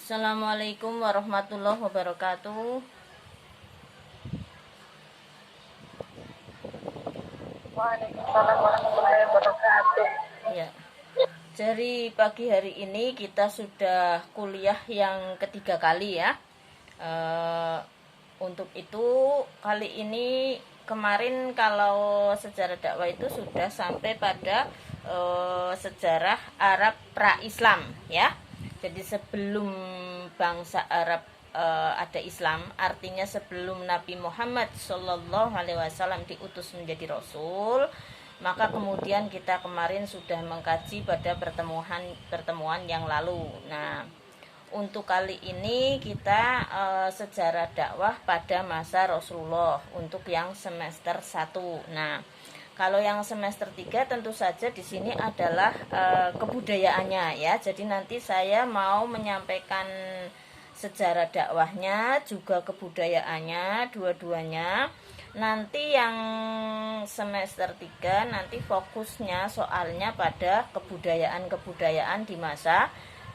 Assalamualaikum warahmatullahi wabarakatuh. Waalaikumsalam warahmatullahi wabarakatuh. Ya, dari pagi hari ini kita sudah kuliah yang ketiga kali ya. Untuk itu kali ini kemarin kalau sejarah dakwah itu sudah sampai pada sejarah Arab pra-Islam ya. Jadi sebelum bangsa Arab ada Islam, artinya sebelum Nabi Muhammad Shallallahu Alaihi Wasallam diutus menjadi Rasul, maka kemudian kita kemarin sudah mengkaji pada pertemuan yang lalu. Nah, untuk kali ini kita sejarah dakwah pada masa Rasulullah untuk yang semester 1. Nah, kalau yang semester 3 tentu saja di sini adalah kebudayaannya ya. Jadi nanti saya mau menyampaikan sejarah dakwahnya juga kebudayaannya dua-duanya. Nanti yang semester 3 nanti fokusnya soalnya pada kebudayaan-kebudayaan di masa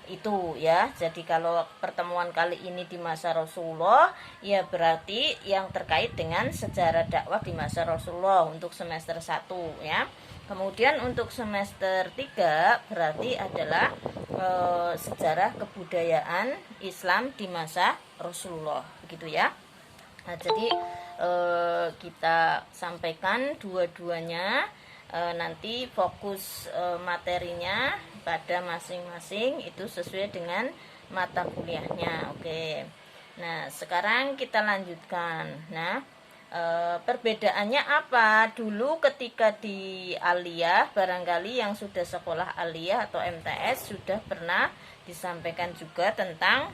itu ya. Jadi kalau pertemuan kali ini di masa Rasulullah, ya berarti yang terkait dengan sejarah dakwah di masa Rasulullah untuk semester 1 ya. Kemudian untuk semester 3 berarti adalah sejarah kebudayaan Islam di masa Rasulullah, begitu ya. Nah, jadi kita sampaikan dua-duanya, nanti fokus materinya pada masing-masing itu sesuai dengan mata kuliahnya. Oke. Nah, sekarang kita lanjutkan. Nah, perbedaannya apa? Dulu ketika di aliyah, barangkali yang sudah sekolah aliyah atau MTS sudah pernah disampaikan juga tentang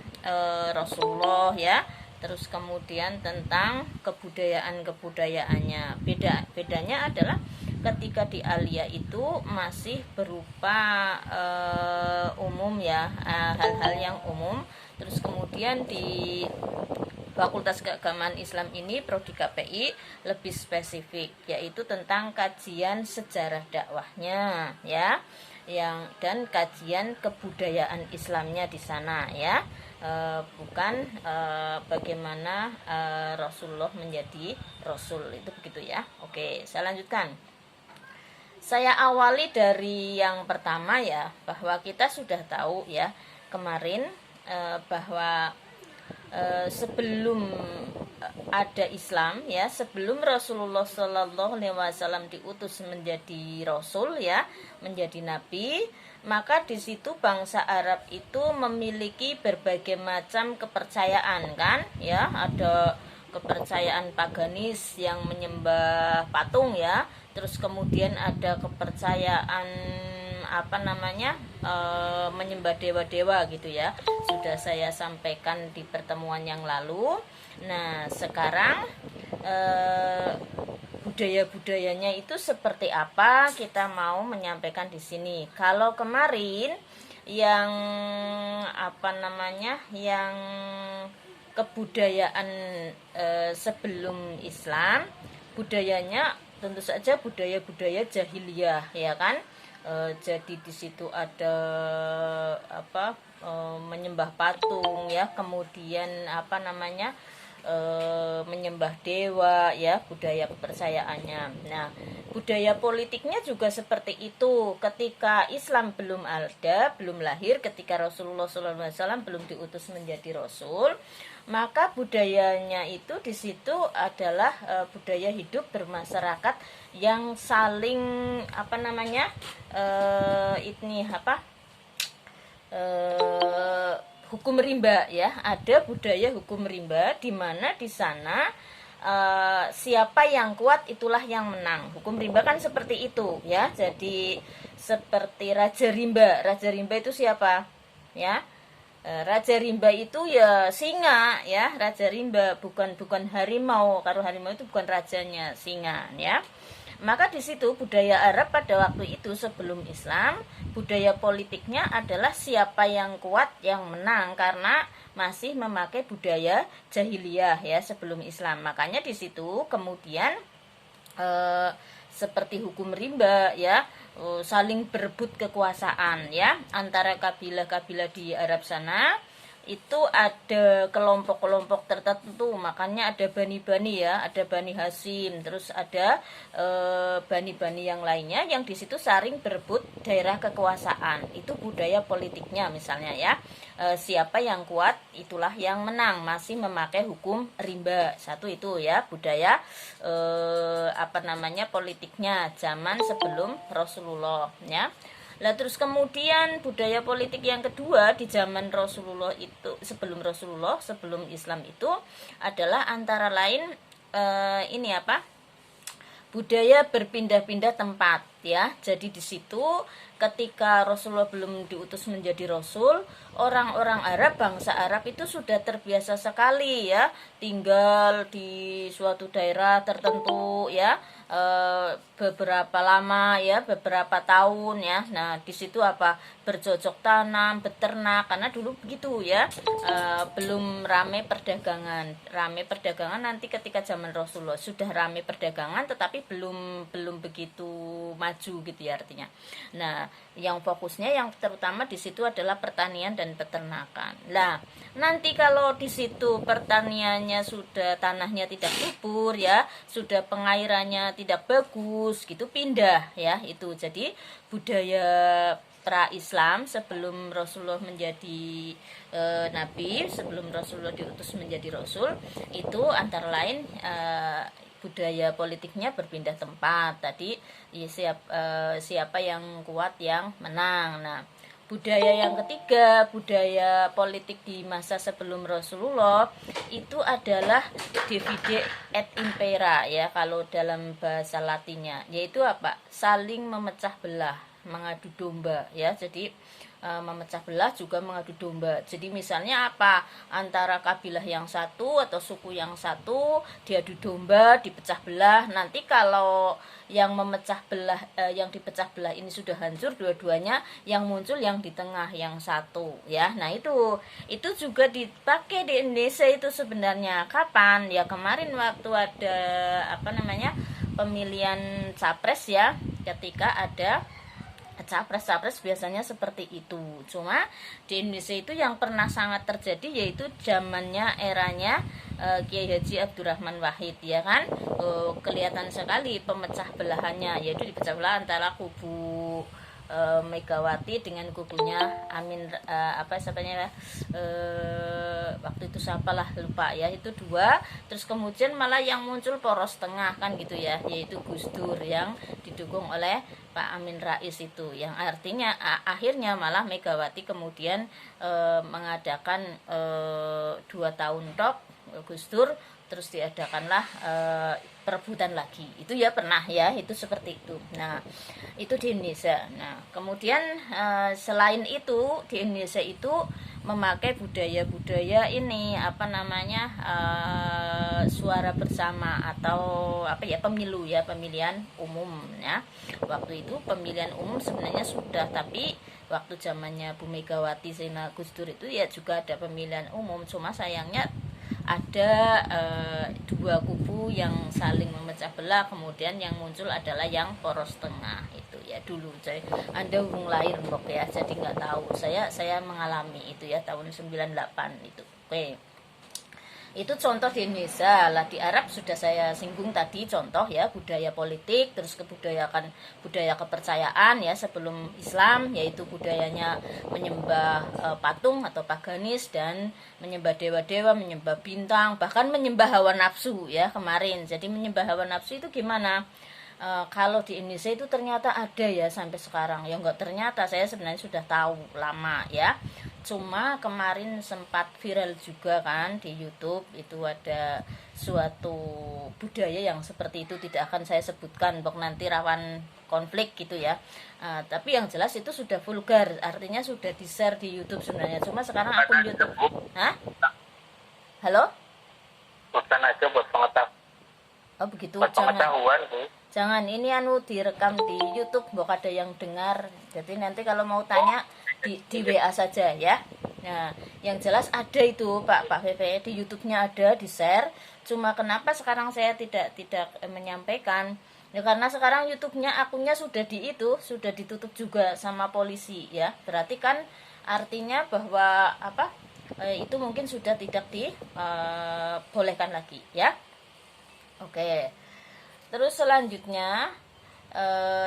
Rasulullah ya. Terus kemudian tentang kebudayaan-kebudayaannya. Bedanya adalah ketika di aliyah itu masih berupa umum ya, hal-hal yang umum. Terus kemudian di Fakultas Keagamaan Islam ini Prodi KPI lebih spesifik, yaitu tentang kajian sejarah dakwahnya ya, dan kajian kebudayaan Islamnya di sana ya. Bukan bagaimana Rasulullah menjadi Rasul, itu begitu ya. Oke, saya lanjutkan. Saya awali dari yang pertama ya, bahwa kita sudah tahu ya kemarin bahwa sebelum ada Islam ya, sebelum Rasulullah Shallallahu Alaihi Wasallam diutus menjadi Rasul ya, menjadi Nabi, maka di situ bangsa Arab itu memiliki berbagai macam kepercayaan kan ya. Ada kepercayaan paganis yang menyembah patung ya, terus kemudian ada kepercayaan menyembah dewa-dewa gitu ya, sudah saya sampaikan di pertemuan yang lalu. Nah, sekarang budaya-budayanya itu seperti apa kita mau menyampaikan di sini. Kalau kemarin yang yang kebudayaan sebelum Islam, budayanya tentu saja budaya-budaya jahiliyah ya kan. Jadi di situ ada menyembah patung ya, kemudian menyembah dewa ya, budaya kepercayaannya. Nah, budaya politiknya juga seperti itu. Ketika Islam belum ada, belum lahir, ketika Rasulullah SAW belum diutus menjadi Rasul, maka budayanya itu di situ adalah budaya hidup bermasyarakat yang saling hukum rimba ya. Ada budaya hukum rimba di mana di sana siapa yang kuat itulah yang menang. Hukum rimba kan seperti itu ya. Jadi seperti Raja Rimba. Raja Rimba itu siapa? Ya. Raja Rimba itu ya singa ya, Raja Rimba bukan harimau. Kalau harimau itu bukan rajanya, singa ya. Maka di situ budaya Arab pada waktu itu sebelum Islam, budaya politiknya adalah siapa yang kuat yang menang, karena masih memakai budaya jahiliyah ya sebelum Islam. Makanya di situ kemudian seperti hukum rimba ya, saling berebut kekuasaan ya antara kabilah-kabilah di Arab sana. itu ada kelompok-kelompok tertentu, makanya ada bani-bani ya, ada Bani Hasyim, terus ada bani-bani yang lainnya yang di situ saling berebut daerah kekuasaan. Itu budaya politiknya misalnya ya. Siapa yang kuat itulah yang menang, masih memakai hukum rimba. Satu itu ya budaya politiknya zaman sebelum Rasulullah ya. Lah terus kemudian budaya politik yang kedua di zaman Rasulullah itu, sebelum Islam itu adalah antara lain budaya berpindah-pindah tempat ya. Jadi di situ ketika Rasulullah belum diutus menjadi rasul, orang-orang Arab, bangsa Arab itu sudah terbiasa sekali ya tinggal di suatu daerah tertentu ya, beberapa lama ya, beberapa tahun ya. Nah di situ bercocok tanam, beternak, karena dulu begitu ya. Belum rame perdagangan. Rame perdagangan nanti ketika zaman Rasulullah. Sudah rame perdagangan tetapi belum begitu maju gitu ya artinya. Nah yang fokusnya yang terutama di situ adalah pertanian dan peternakan. Nah nanti kalau di situ pertaniannya sudah, tanahnya tidak subur ya, sudah pengairannya tidak bagus gitu, pindah ya. Itu jadi budaya pra-Islam sebelum Rasulullah menjadi nabi, sebelum Rasulullah diutus menjadi rasul, itu antara lain budaya politiknya berpindah tempat. Tadi ya, siapa yang kuat yang menang. Nah budaya yang ketiga, budaya politik di masa sebelum Rasulullah itu adalah divide et impera ya kalau dalam bahasa Latinnya, yaitu saling memecah belah, mengadu domba ya. Jadi memecah belah juga mengadu domba. Jadi misalnya antara kabilah yang satu atau suku yang satu diadu domba, dipecah belah. Nanti kalau yang memecah belah, yang dipecah belah ini sudah hancur dua-duanya, yang muncul yang di tengah yang satu ya. Nah itu juga dipakai di Indonesia itu sebenarnya. Kapan ya? Kemarin waktu ada pemilihan capres ya, ketika ada capres biasanya seperti itu. Cuma di Indonesia itu yang pernah sangat terjadi yaitu zamannya, eranya Kiai Haji Abdurrahman Wahid ya kan. Kelihatan sekali pemecah belahannya, yaitu dipecah belah antara kubu Megawati dengan kubunya waktu itu lupa ya, itu dua. Terus kemudian malah yang muncul poros tengah kan gitu ya, yaitu Gus Dur yang didukung oleh Pak Amin Rais itu, yang artinya akhirnya malah Megawati kemudian mengadakan 2 tahun tok Gus Dur, terus diadakanlah perebutan lagi. Itu ya pernah ya, itu seperti itu. Nah itu di Indonesia. Nah kemudian selain itu di Indonesia itu memakai budaya-budaya ini suara bersama atau pemilu ya, pemilihan umum ya. Waktu itu pemilihan umum sebenarnya sudah, tapi waktu zamannya Bu Megawati Zena Gus Dur itu ya juga ada pemilihan umum. Cuma sayangnya ada dua kubu yang saling memecah belah, kemudian yang muncul adalah yang poros tengah itu ya. Dulu Anda hubung lahir mbok ya, jadi nggak tahu. Saya mengalami itu ya tahun 98 itu. Oke. Itu contoh di Indonesia. Lah di Arab sudah saya singgung tadi contoh ya, budaya politik, terus budaya kepercayaan ya sebelum Islam, yaitu budayanya menyembah patung atau paganis dan menyembah dewa-dewa, menyembah bintang, bahkan menyembah hawa nafsu ya kemarin. Jadi menyembah hawa nafsu itu gimana? Kalau di Indonesia itu ternyata ada ya sampai sekarang. Ya enggak ternyata, saya sebenarnya sudah tahu lama ya. Cuma kemarin sempat viral juga kan di YouTube, itu ada suatu budaya yang seperti itu, tidak akan saya sebutkan nanti rawan konflik gitu ya. Tapi yang jelas itu sudah vulgar, artinya sudah di-share di YouTube sebenarnya. Cuma sekarang akun YouTube. Hah? Halo? Bukan aja buat pengetahuan. Oh begitu, Pengetahuan Bu. Jangan ini direkam di YouTube, mbok ada yang dengar. Jadi nanti kalau mau tanya di WA saja ya. Nah, yang jelas ada itu Pak VV di YouTube-nya ada, di-share. Cuma kenapa sekarang saya tidak menyampaikan? Ya karena sekarang YouTube-nya akunnya sudah sudah ditutup juga sama polisi ya. Berarti kan artinya bahwa itu mungkin sudah tidak dibolehkan lagi ya. Oke. Terus selanjutnya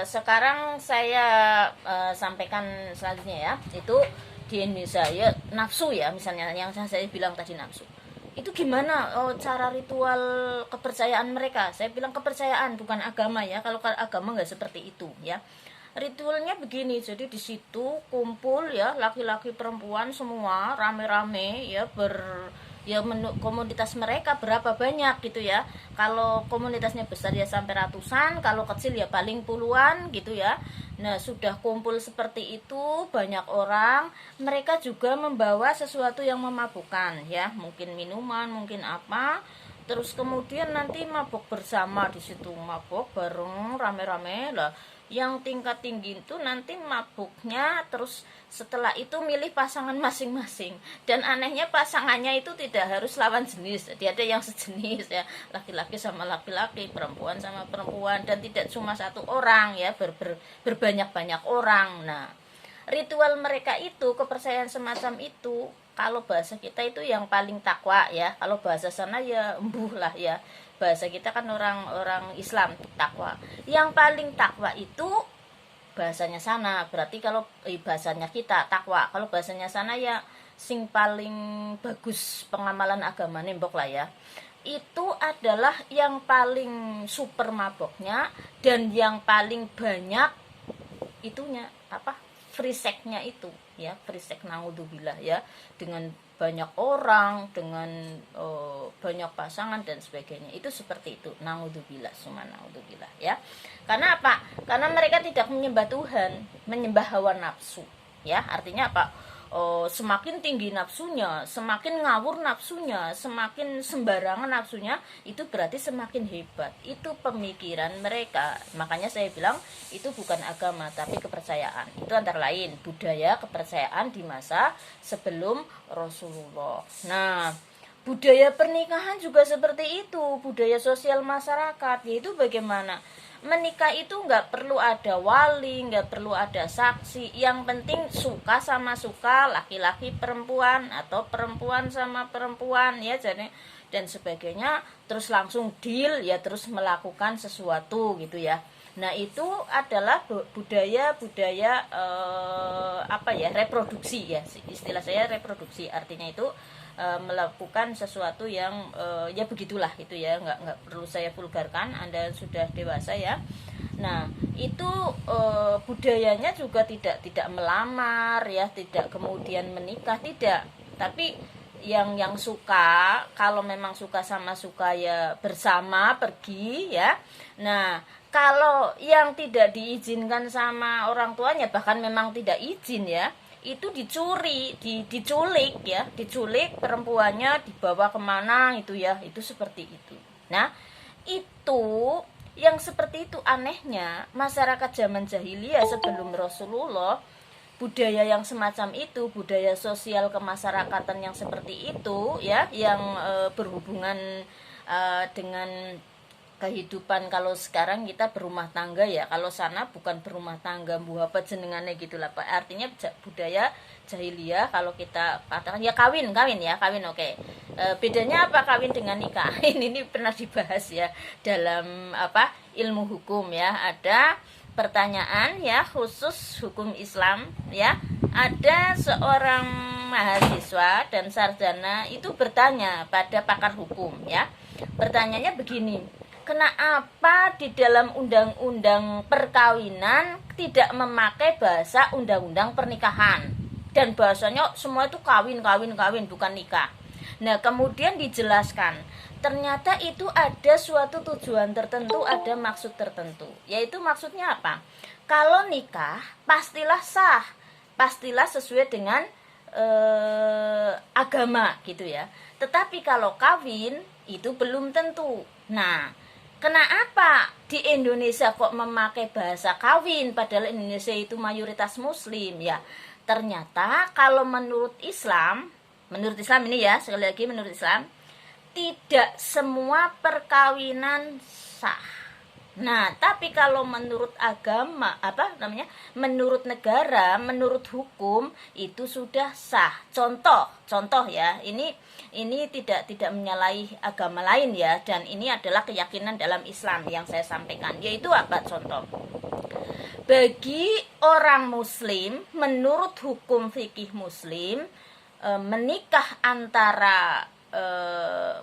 sekarang saya sampaikan selanjutnya ya. Itu di Indonesia ya nafsu ya, misalnya yang saya bilang tadi nafsu. Itu gimana cara ritual kepercayaan mereka? Saya bilang kepercayaan bukan agama ya. Kalau agama nggak seperti itu ya. Ritualnya begini, jadi di situ kumpul ya laki-laki perempuan semua rame-rame ya komunitas mereka berapa banyak gitu ya. Kalau komunitasnya besar ya sampai ratusan, kalau kecil ya paling puluhan gitu ya. Nah, sudah kumpul seperti itu banyak orang, mereka juga membawa sesuatu yang memabukkan ya, mungkin minuman, mungkin apa. Terus kemudian nanti mabuk bersama di situ, mabuk bareng rame-rame lah. Yang tingkat tinggi itu nanti mabuknya, terus setelah itu milih pasangan masing-masing. Dan anehnya pasangannya itu tidak harus lawan jenis, jadi ada yang sejenis ya, laki-laki sama laki-laki, perempuan sama perempuan, dan tidak cuma satu orang ya, berbanyak-banyak orang. Nah, ritual mereka itu, kepercayaan semacam itu, kalau bahasa kita itu yang paling takwa ya, kalau bahasa sana ya embuh lah ya, bahasa kita kan orang Islam takwa. Yang paling takwa itu bahasanya sana, berarti kalau bahasanya kita takwa, kalau bahasanya sana ya sing paling bagus pengamalan agama nembok lah ya, itu adalah yang paling super maboknya dan yang paling banyak itunya apa, free sex-nya itu ya, free sex naudzubillah ya, dengan banyak orang, dengan banyak pasangan dan sebagainya. Itu seperti itu, naudzubillah, summa naudzubillah ya. Karena apa? Karena mereka tidak menyembah Tuhan, menyembah hawa nafsu ya. Artinya apa? Semakin tinggi nafsunya, semakin ngawur nafsunya, semakin sembarangan nafsunya, itu berarti semakin hebat. Itu pemikiran mereka. Makanya saya bilang itu bukan agama tapi kepercayaan. Itu antara lain budaya kepercayaan di masa sebelum Rasulullah. Nah, budaya pernikahan juga seperti itu, budaya sosial masyarakat, yaitu bagaimana menikah itu nggak perlu ada wali, nggak perlu ada saksi, yang penting suka sama suka, laki-laki perempuan atau perempuan sama perempuan ya, jadi dan sebagainya, terus langsung deal ya, terus melakukan sesuatu gitu ya. Nah, itu adalah budaya apa ya, reproduksi ya, istilah saya reproduksi, artinya itu melakukan sesuatu yang ya begitulah itu ya, nggak perlu saya vulgarkan, Anda sudah dewasa ya. Nah, itu budayanya juga tidak melamar ya, tidak kemudian menikah, tidak, tapi yang suka, kalau memang suka sama suka ya bersama pergi ya. Nah, kalau yang tidak diizinkan sama orang tuanya, bahkan memang tidak izin ya, itu dicuri, diculik ya, diculik perempuannya, dibawa kemana itu ya, itu seperti itu. Nah, itu yang seperti itu anehnya masyarakat zaman jahiliyah sebelum Rasulullah, budaya yang semacam itu, budaya sosial kemasyarakatan yang seperti itu ya, yang berhubungan dengan kehidupan. Kalau sekarang kita berumah tangga ya, kalau sana bukan berumah tangga, bu apa jenengannya gitulah Pak. Artinya budaya jahiliyah, kalau kita katakan ya kawin ya, kawin oke. Bedanya apa kawin dengan nikah? Ini pernah dibahas ya dalam apa, ilmu hukum ya. Ada pertanyaan ya khusus hukum Islam ya. Ada seorang mahasiswa dan sarjana itu bertanya pada pakar hukum ya. Pertanyaannya begini: kenapa di dalam undang-undang perkawinan tidak memakai bahasa undang-undang pernikahan, dan bahasanya semua itu kawin bukan nikah. Nah, kemudian dijelaskan ternyata itu ada suatu tujuan tertentu, ada maksud tertentu. Yaitu maksudnya apa? Kalau nikah pastilah sah, pastilah sesuai dengan agama gitu ya. Tetapi kalau kawin itu belum tentu. Nah, kenapa di Indonesia kok memakai bahasa kawin padahal Indonesia itu mayoritas muslim ya? Ternyata kalau menurut Islam ini ya, sekali lagi menurut Islam, tidak semua perkawinan sah. Nah, tapi kalau menurut agama, menurut negara, menurut hukum itu sudah sah. Contoh ya. Ini tidak menyalahi agama lain ya, dan ini adalah keyakinan dalam Islam yang saya sampaikan. Yaitu apa contoh? Bagi orang muslim, menurut hukum fikih muslim, menikah antara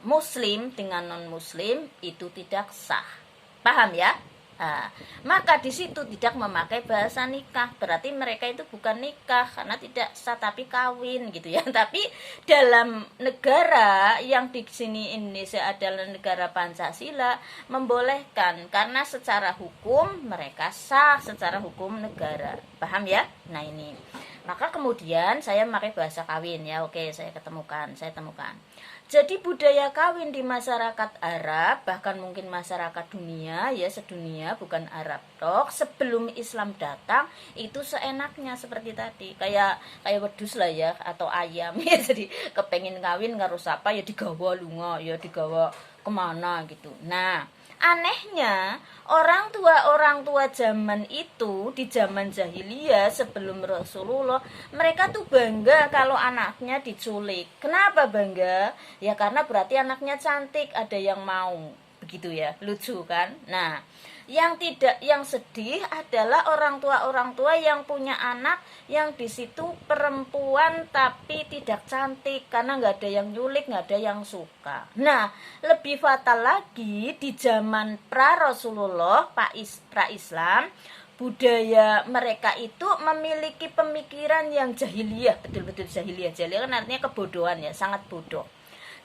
muslim dengan non muslim itu tidak sah. Paham ya? Nah, maka di situ tidak memakai bahasa nikah, berarti mereka itu bukan nikah karena tidak sah tapi kawin gitu ya. Tapi dalam negara yang di sini Indonesia adalah negara Pancasila membolehkan karena secara hukum mereka sah secara hukum negara. Paham ya? Nah, ini. Maka kemudian saya memakai bahasa kawin ya. Oke, saya temukan. Jadi budaya kawin di masyarakat Arab, bahkan mungkin masyarakat dunia ya, sedunia, bukan Arab tok, sebelum Islam datang itu seenaknya seperti tadi, kayak wedus lah ya, atau ayam ya. Jadi kepengen kawin karo sapa ya digawa lunga, ya digawa kemana gitu. Nah, anehnya orang tua zaman itu, di zaman jahiliyah sebelum Rasulullah, mereka tuh bangga kalau anaknya diculik. Kenapa bangga? Ya karena berarti anaknya cantik, ada yang mau. Begitu ya, lucu kan? Nah, yang sedih adalah orang tua yang punya anak yang di situ perempuan tapi tidak cantik karena nggak ada yang nyulik, nggak ada yang suka. Nah, lebih fatal lagi di zaman pra Rasulullah, pra Islam, budaya mereka itu memiliki pemikiran yang jahiliyah, betul-betul jahiliyah. Jahiliyah kan artinya kebodohan ya, sangat bodoh.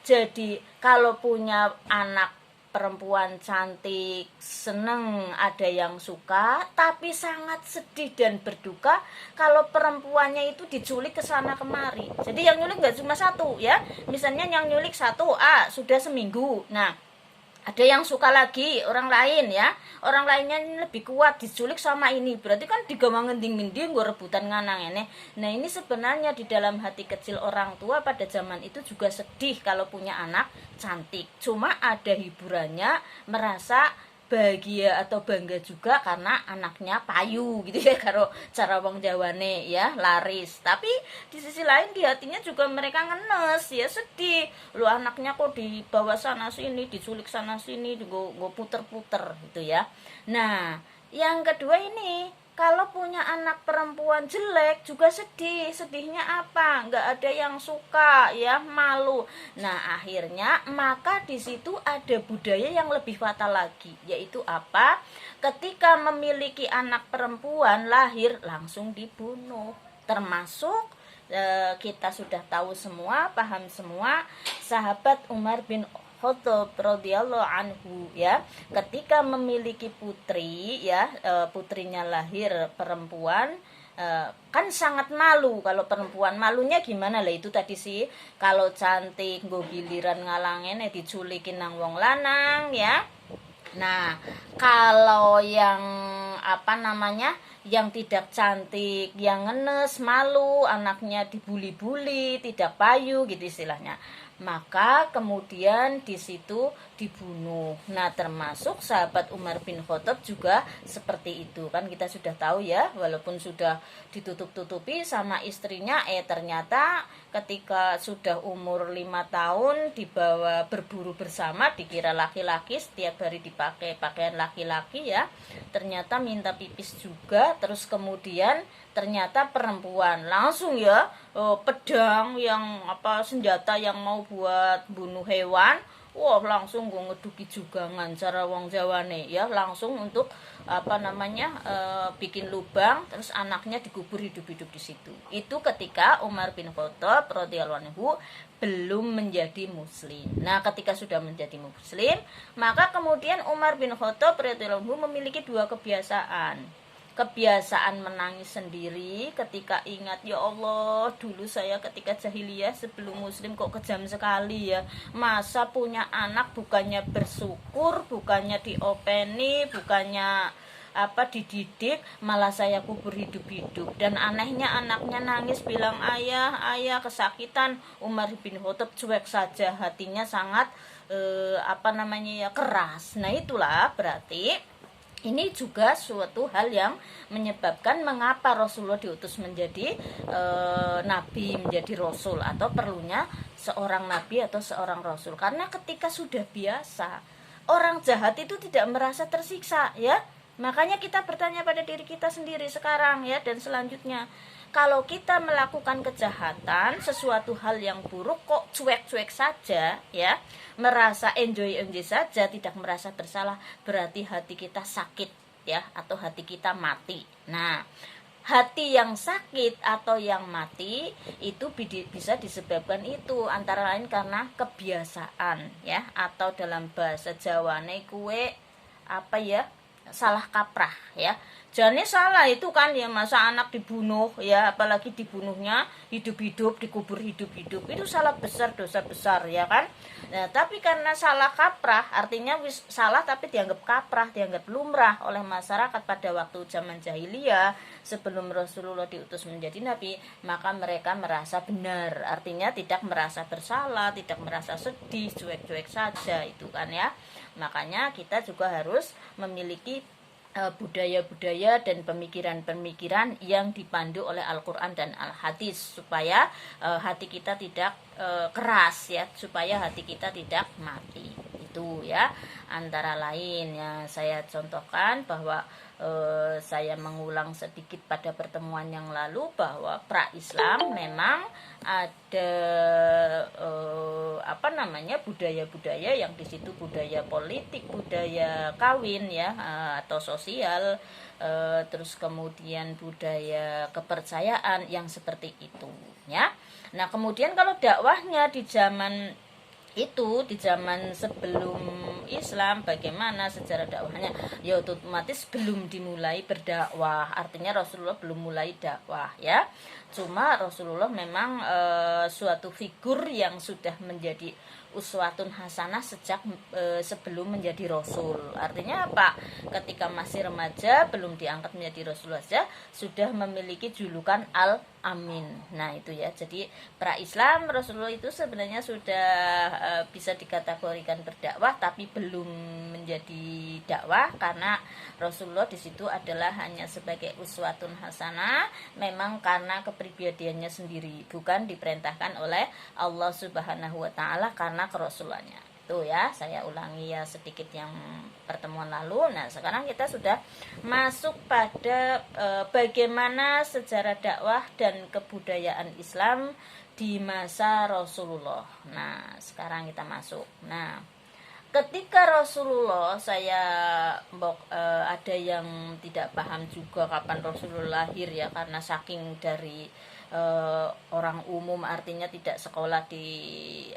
Jadi kalau punya anak perempuan cantik, seneng, ada yang suka, tapi sangat sedih dan berduka kalau perempuannya itu diculik ke sana kemari. Jadi yang nyulik nggak cuma satu ya, misalnya yang nyulik satu, sudah seminggu. Nah, ada yang suka lagi orang lain ya, orang lainnya ini lebih kuat, diculik sama ini, berarti kan digawa ngending-ngending gue rebutan nganang ini. Nah, ini sebenarnya di dalam hati kecil orang tua pada zaman itu juga sedih kalau punya anak cantik, cuma ada hiburannya, merasa bahagia atau bangga juga karena anaknya payu gitu ya, karo cara wong Jawane ya, laris. Tapi di sisi lain di hatinya juga mereka ngenes ya, sedih lu anaknya kok dibawa sana sini, diculik sana sini, gue puter-puter gitu ya. Nah, yang kedua ini, kalau punya anak perempuan jelek juga sedih. Sedihnya apa? Nggak ada yang suka ya, malu. Nah, akhirnya maka di situ ada budaya yang lebih fatal lagi, yaitu apa? Ketika memiliki anak perempuan lahir langsung dibunuh. Termasuk kita sudah tahu semua, paham semua, sahabat Umar bin Khattab radhiyallahu anhu ya, ketika memiliki putri ya, putrinya lahir perempuan, kan sangat malu. Kalau perempuan malunya gimana lah, itu tadi sih, kalau cantik nggo giliran ngalangin diculikin nang wong lanang ya. Nah, kalau yang yang tidak cantik, yang ngenes, malu, anaknya dibuli-buli, tidak payu gitu istilahnya, maka kemudian di situ dibunuh. Nah, termasuk sahabat Umar bin Khattab juga seperti itu. Kan kita sudah tahu ya, walaupun sudah ditutup-tutupi sama istrinya, ternyata ketika sudah umur 5 tahun dibawa berburu bersama, dikira laki-laki, setiap hari dipakai pakaian laki-laki ya. Ternyata minta pipis juga, terus kemudian ternyata perempuan. Langsung ya, pedang yang senjata yang mau buat bunuh hewan, langsung gue ngeduki juga cara wong Jawane ya, langsung untuk bikin lubang, terus anaknya dikubur hidup-hidup di situ. Itu ketika Umar bin Khattab radhiyallahu anhu belum menjadi muslim. Nah, ketika sudah menjadi muslim, maka kemudian Umar bin Khattab radhiyallahu anhu memiliki dua kebiasaan menangis sendiri ketika ingat, ya Allah, dulu saya ketika jahiliyah sebelum muslim kok kejam sekali ya, masa punya anak bukannya bersyukur, bukannya diopeni, bukannya dididik, malah saya kubur hidup-hidup. Dan anehnya anaknya nangis bilang, ayah kesakitan. Umar bin Khattab cuek saja, hatinya sangat keras. Nah, itulah berarti Ini juga suatu hal yang menyebabkan mengapa Rasulullah diutus menjadi nabi, menjadi rasul, atau perlunya seorang nabi atau seorang rasul. Karena ketika sudah biasa, orang jahat itu tidak merasa tersiksa, ya. Makanya kita bertanya pada diri kita sendiri sekarang, ya, dan selanjutnya. Kalau kita melakukan kejahatan, sesuatu hal yang buruk, kok cuek-cuek saja, ya, merasa enjoy saja, tidak merasa bersalah, berarti hati kita sakit, ya, atau hati kita mati. Nah, hati yang sakit atau yang mati itu bisa disebabkan itu antara lain karena kebiasaan, ya, atau dalam bahasa Jawane kue apa ya, salah kaprah, ya. Jane salah itu kan, ya, masa anak dibunuh, ya, apalagi dibunuhnya hidup-hidup, dikubur hidup-hidup, itu salah besar, dosa besar, ya kan. Nah, tapi karena salah kaprah, artinya salah tapi dianggap kaprah, dianggap lumrah oleh masyarakat pada waktu zaman jahiliyah sebelum Rasulullah diutus menjadi nabi, maka mereka merasa benar, artinya tidak merasa bersalah, tidak merasa sedih, cuek-cuek saja, itu kan, ya. Makanya kita juga harus memiliki budaya-budaya dan pemikiran-pemikiran yang dipandu oleh Al-Quran dan Al-Hadis, supaya hati kita tidak keras, ya, supaya hati kita tidak mati. Itu, ya, antara lain yang saya contohkan, bahwa saya mengulang sedikit pada pertemuan yang lalu bahwa pra-Islam memang ada budaya-budaya yang di situ budaya politik, budaya kawin, ya, atau sosial, terus kemudian budaya kepercayaan yang seperti itu, ya. Nah, kemudian kalau dakwahnya di zaman itu, di zaman sebelum Islam, bagaimana sejarah dakwahnya? Ya otomatis belum dimulai berdakwah, artinya Rasulullah belum mulai dakwah, ya. Cuma Rasulullah memang suatu figur yang sudah menjadi uswatun hasanah sejak sebelum menjadi rasul. Artinya apa? Ketika masih remaja, belum diangkat menjadi rasul saja, sudah memiliki julukan Al-Amin. Nah, itu, ya. Jadi pra-Islam Rasulullah itu sebenarnya sudah bisa dikategorikan berdakwah, tapi belum menjadi dakwah karena Rasulullah di situ adalah hanya sebagai uswatun hasanah, memang karena kepribadiannya sendiri, bukan diperintahkan oleh Allah Subhanahu wa taala karena kerasulannya. Itu, ya, saya ulangi, ya, sedikit yang pertemuan lalu. Nah, sekarang kita sudah masuk pada bagaimana sejarah dakwah dan kebudayaan Islam di masa Rasulullah. Nah, sekarang kita masuk. Nah, ketika Rasulullah, saya ada yang tidak paham juga kapan Rasulullah lahir, ya, karena saking dari orang umum, artinya tidak sekolah di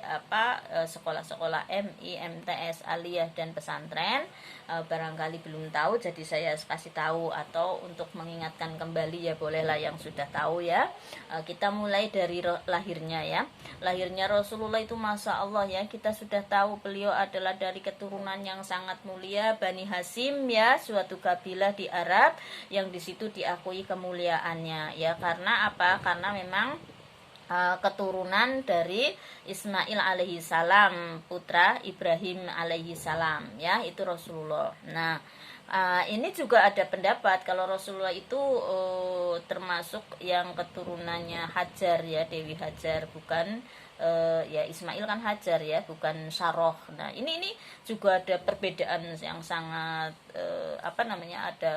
sekolah-sekolah MI, MTS, aliyah dan pesantren, barangkali belum tahu, jadi saya kasih tahu, atau untuk mengingatkan kembali, ya, bolehlah yang sudah tahu, ya. Kita mulai dari lahirnya, ya. Lahirnya Rasulullah itu Masya Allah, ya, kita sudah tahu beliau adalah dari keturunan yang sangat mulia, Bani Hasyim, ya, suatu kabilah di Arab yang di situ diakui kemuliaannya, ya. Karena apa? Karena memang keturunan dari Ismail alaihi salam, putra Ibrahim alaihi salam, ya, itu Rasulullah. Nah, ini juga ada pendapat kalau Rasulullah itu termasuk yang keturunannya Hajar, ya, Dewi Hajar, bukan ya, Ismail kan Hajar, ya, bukan Saroh. Nah, ini juga ada perbedaan yang sangat ada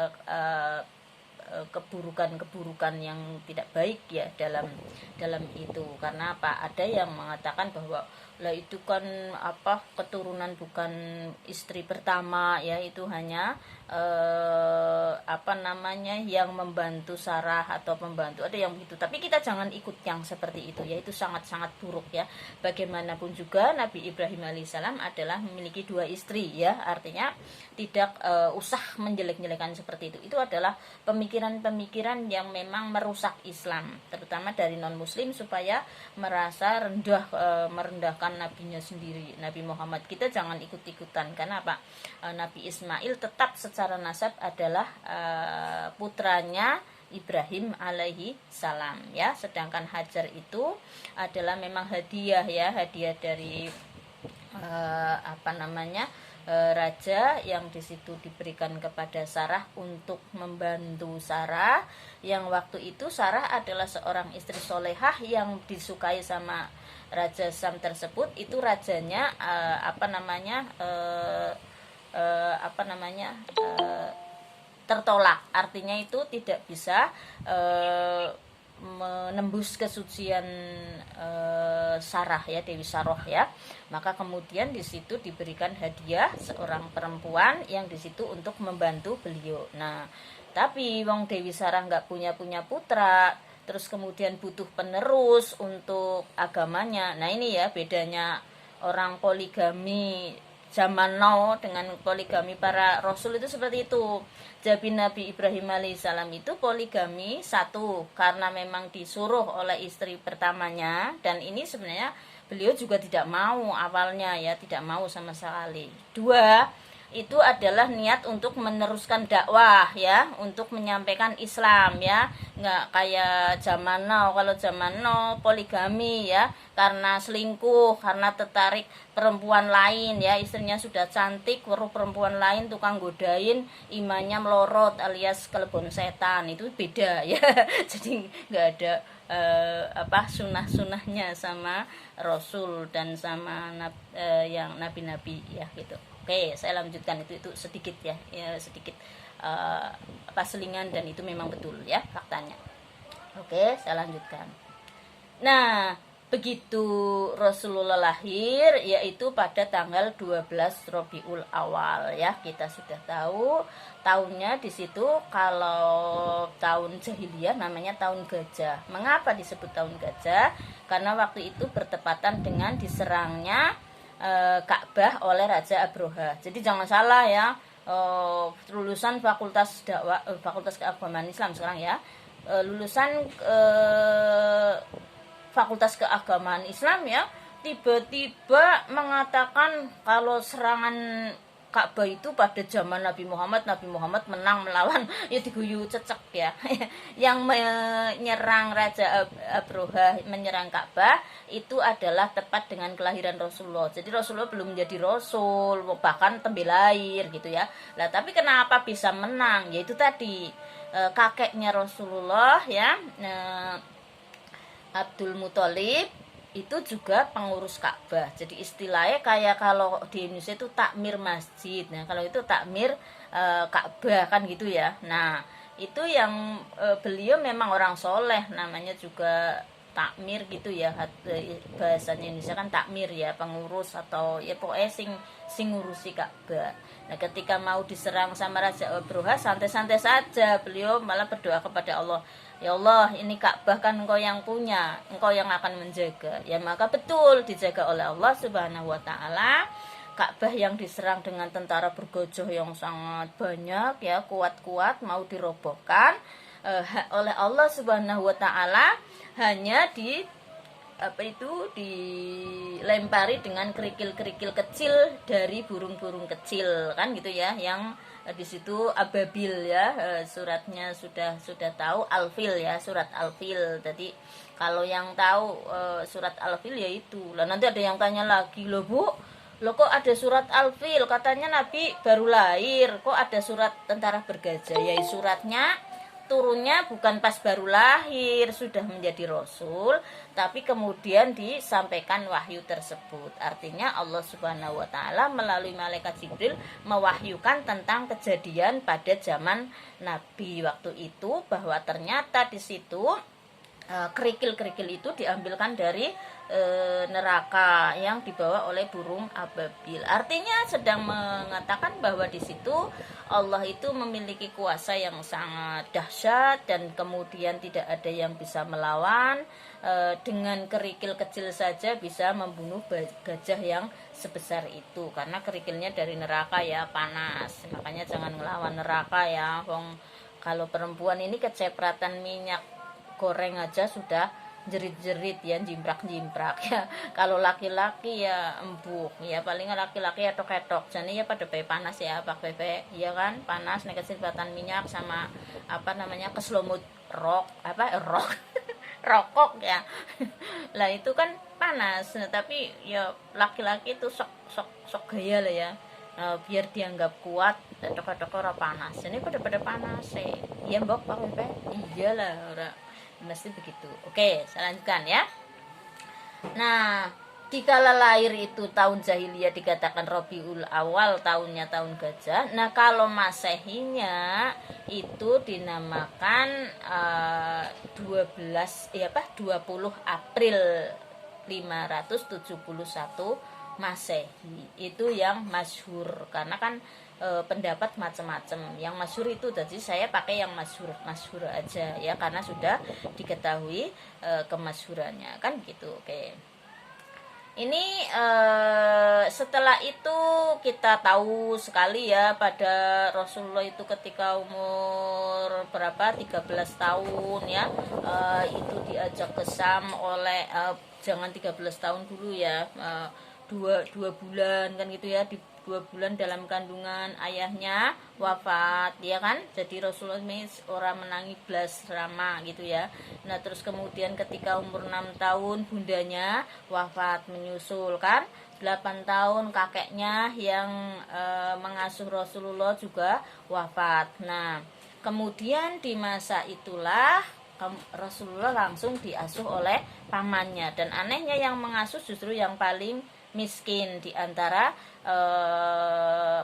keburukan-keburukan yang tidak baik, ya, dalam itu. Karena apa? Ada yang mengatakan bahwa lah itu kan keturunan bukan istri pertama, ya, itu hanya yang membantu Sarah atau membantu, ada yang begitu. Tapi kita jangan ikut yang seperti itu, ya, itu sangat-sangat buruk, ya. Bagaimanapun juga Nabi Ibrahim alaihissalam adalah memiliki 2 istri, ya, artinya tidak usah menjelek-jelekan seperti itu. Itu adalah pemikiran-pemikiran yang memang merusak Islam, terutama dari non-muslim, supaya merasa rendah, merendahkan nabinya sendiri, Nabi Muhammad. Kita jangan ikut-ikutan. Karena apa? Nabi Ismail tetap secara nasab adalah putranya Ibrahim alaihi salam, ya. Sedangkan Hajar itu adalah memang hadiah, ya, hadiah dari raja yang di situ diberikan kepada Sarah untuk membantu Sarah, yang waktu itu Sarah adalah seorang istri solehah yang disukai sama Raja Sam tersebut. Itu rajanya tertolak, artinya itu tidak bisa menembus kesucian Sarah ya, Dewi Saroh ya. Maka kemudian di situ diberikan hadiah seorang perempuan yang di situ untuk membantu beliau. Nah, tapi wong Dewi Sarah nggak punya putra, terus kemudian butuh penerus untuk agamanya. Nah, ini ya bedanya orang poligami zaman now dengan poligami para rasul itu seperti itu. Jadi Nabi Ibrahim alaihissalam itu poligami satu karena memang disuruh oleh istri pertamanya, dan ini sebenarnya beliau juga tidak mau awalnya ya, tidak mau sama sekali. Dua, itu adalah niat untuk meneruskan dakwah ya, untuk menyampaikan Islam ya, nggak kayak zaman now. Kalau zaman now poligami ya karena selingkuh, karena tertarik perempuan lain ya, istrinya sudah cantik, baru perempuan lain tukang godain, imannya melorot alias kelebon setan, itu beda ya. Jadi nggak ada sunah-sunahnya sama Rasul dan sama yang nabi-nabi ya gitu. Oke, saya lanjutkan itu sedikit ya sedikit selingan, dan itu memang betul ya faktanya. Oke, saya lanjutkan. Nah, begitu Rasulullah lahir, yaitu pada tanggal 12 Rabiul Awal ya. Kita sudah tahu tahunnya di situ. Kalau tahun jahiliyah namanya tahun gajah. Mengapa disebut tahun gajah? Karena waktu itu bertepatan dengan diserangnya Ka'bah oleh Raja Abroha. Jadi jangan salah ya, lulusan Fakultas Dakwah, Fakultas Keagamaan Islam sekarang ya, lulusan Fakultas Keagamaan Islam ya, tiba-tiba mengatakan kalau serangan Ka'bah itu pada zaman Nabi Muhammad menang melawan ya diguyu cecek ya. Yang menyerang Raja Abroha, menyerang Ka'bah itu adalah tepat dengan kelahiran Rasulullah. Jadi Rasulullah belum menjadi Rasul, bahkan tembe lahir gitu ya. Lah tapi kenapa bisa menang? Yaitu tadi kakeknya Rasulullah ya, Abdul Muthalib itu juga pengurus Ka'bah. Jadi istilahnya kayak kalau di Indonesia itu takmir masjid. Nah, kalau itu takmir Ka'bah kan gitu ya. Nah, itu yang beliau memang orang soleh, namanya juga takmir gitu ya. Bahasanya Indonesia kan takmir ya, pengurus atau ya pokoknya sing ngurusi Ka'bah. Nah, ketika mau diserang sama Raja Abroha, santai-santai saja. Beliau malah berdoa kepada Allah, ya Allah, ini Ka'bah kan engkau yang punya, engkau yang akan menjaga. Ya maka betul dijaga oleh Allah Subhanahu wa taala. Ka'bah yang diserang dengan tentara bergojol yang sangat banyak ya, kuat-kuat, mau dirobohkan oleh Allah Subhanahu wa taala, hanya dilempari dengan kerikil-kerikil kecil dari burung-burung kecil kan gitu ya, yang di situ ababil ya, suratnya sudah tahu Al-Fil ya, surat Al-Fil. Jadi kalau yang tahu surat Al-Fil ya itu. Lah nanti ada yang tanya lagi, loh Bu, lo kok ada surat Al-Fil, katanya Nabi baru lahir, kok ada surat tentara bergajah? Ya suratnya turunnya bukan pas baru lahir, sudah menjadi Rasul, tapi kemudian disampaikan wahyu tersebut. Artinya Allah Subhanahu wa taala melalui malaikat Jibril mewahyukan tentang kejadian pada zaman Nabi waktu itu, bahwa ternyata di situ kerikil-kerikil itu diambilkan dari neraka yang dibawa oleh burung ababil. Artinya sedang mengatakan bahwa di situ Allah itu memiliki kuasa yang sangat dahsyat, dan kemudian tidak ada yang bisa melawan. Dengan kerikil kecil saja bisa membunuh gajah yang sebesar itu, karena kerikilnya dari neraka ya, panas. Makanya jangan ngelawan neraka ya. Kalau perempuan ini kecepratan minyak goreng aja sudah jerit-jerit ya, jimprak-jimprak ya. Kalau laki-laki ya embuh ya, paling laki-laki ya ketok, jadi ya pada panas ya, Pak Pepe ya kan, panas nih kesempatan minyak sama keselumut rokok ya. Lah itu kan panas. Nah, tapi ya laki-laki itu sok gaya lah ya, biar dianggap kuat, toko-toko ora panas. Ini pada panas ya mbok Pak Pepe. Iyalah ora mesti begitu. Oke, saya lanjutkan ya. Nah, dikala lahir itu tahun jahiliyah dikatakan Rabiul Awal, tahunnya tahun gajah. Nah, kalau Masehinya itu dinamakan 20 April 571 Masehi. Itu yang masyhur karena kan pendapat macam-macam. Yang masyhur itu jadi saya pakai yang masyhur aja ya karena sudah diketahui kemasyhurannya kan gitu. Oke. Ini setelah itu kita tahu sekali ya pada Rasulullah itu ketika umur berapa 13 tahun ya itu diajak ke Sam oleh jangan 13 tahun dulu ya, dua bulan kan gitu ya, di 2 bulan dalam kandungan ayahnya wafat ya kan, jadi Rasulullah ini orang menangi belas rama gitu ya. Nah terus kemudian ketika umur 6 tahun bundanya wafat menyusul kan, 8 tahun kakeknya yang mengasuh Rasulullah juga wafat. Nah kemudian di masa itulah Rasulullah langsung diasuh oleh pamannya, dan anehnya yang mengasuh justru yang paling miskin di antara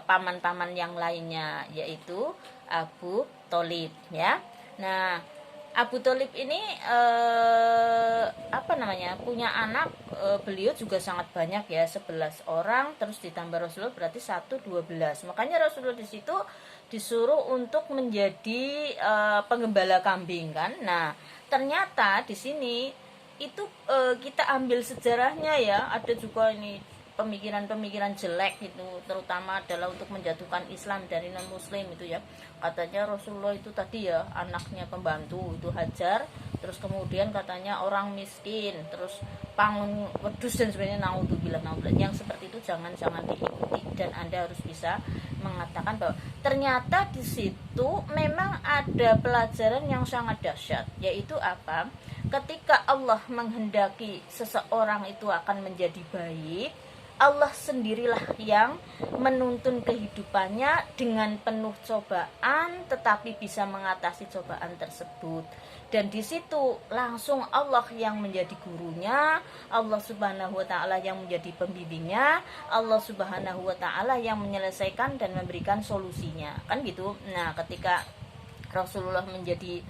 paman-paman yang lainnya, yaitu Abu Tholib ya. Nah Abu Tholib ini punya anak, beliau juga sangat banyak ya, 11 orang, terus ditambah Rasulullah berarti 12. Makanya Rasulullah di situ disuruh untuk menjadi penggembala kambing kan. Nah ternyata di sini itu kita ambil sejarahnya ya, ada juga ini pemikiran-pemikiran jelek itu, terutama adalah untuk menjatuhkan Islam dari non muslim itu ya. Katanya Rasulullah itu tadi ya anaknya pembantu itu Hajar, terus kemudian katanya orang miskin, terus pangun wedus dan sebagainya. Naudzubillah, yang seperti itu jangan diikuti, dan Anda harus bisa mengatakan bahwa ternyata di situ memang ada pelajaran yang sangat dahsyat, yaitu apa? Ketika Allah menghendaki seseorang itu akan menjadi baik, Allah sendirilah yang menuntun kehidupannya dengan penuh cobaan, tetapi bisa mengatasi cobaan tersebut. Dan di situ langsung Allah yang menjadi gurunya, Allah Subhanahu wa taala yang menjadi pembimbingnya, Allah Subhanahu wa taala yang menyelesaikan dan memberikan solusinya. Kan gitu. Nah, ketika Rasulullah menjadi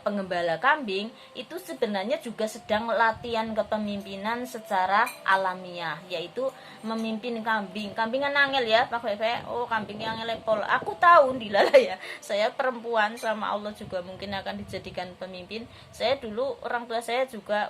penggembala kambing, itu sebenarnya juga sedang latihan kepemimpinan secara alamiah, yaitu memimpin kambing. Kambing kan angel ya Pak Fefe. Oh kambing yang lepol. Aku tahu dilala ya. Saya perempuan sama Allah juga mungkin akan dijadikan pemimpin. Saya dulu orang tua saya juga